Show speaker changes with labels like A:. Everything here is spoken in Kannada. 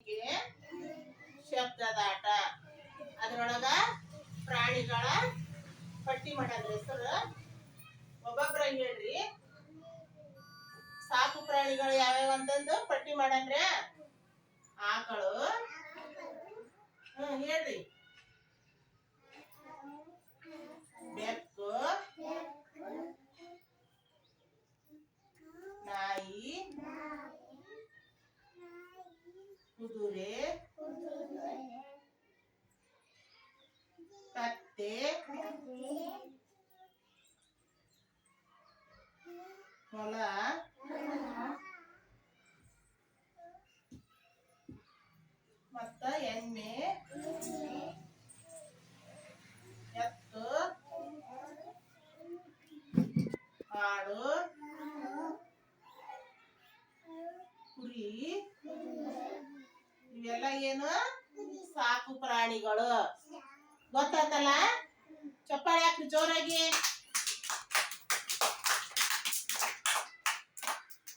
A: ಆಟಿಕೆ ಶಬ್ದದಾಟ. ಅದ್ರೊಳಗ ಪ್ರಾಣಿಗಳ ಪಟ್ಟಿ ಮಾಡಂದ್ರ ಹೆಸರು ಒಬ್ಬೊಬ್ರ ಹೇಳ್ರಿ. ಸಾಕು ಪ್ರಾಣಿಗಳು ಯಾವ್ಯಾವ ಅಂತಂದು ಪಟ್ಟಿ ಮಾಡಂದ್ರೆ ಆಕಳು. ಹೇಳ್ರಿ. ಬೆಕ್ಕು, ನಾಯಿ, ಕುದುರೆ, ಕತ್ತೆ, ಮೊಲ, ಮತ್ತ ಎಮ್ಮೆ, ಎತ್ತು, ಆಡು, ಕುರಿ, ಇವೆಲ್ಲ ಏನು ಸಾಕು ಪ್ರಾಣಿಗಳು. ಗೊತ್ತಾತಲ್ಲ? ಚಪ್ಪಾಳೆ ಹಾಕ್ರಿ ಜೋರಾಗಿ.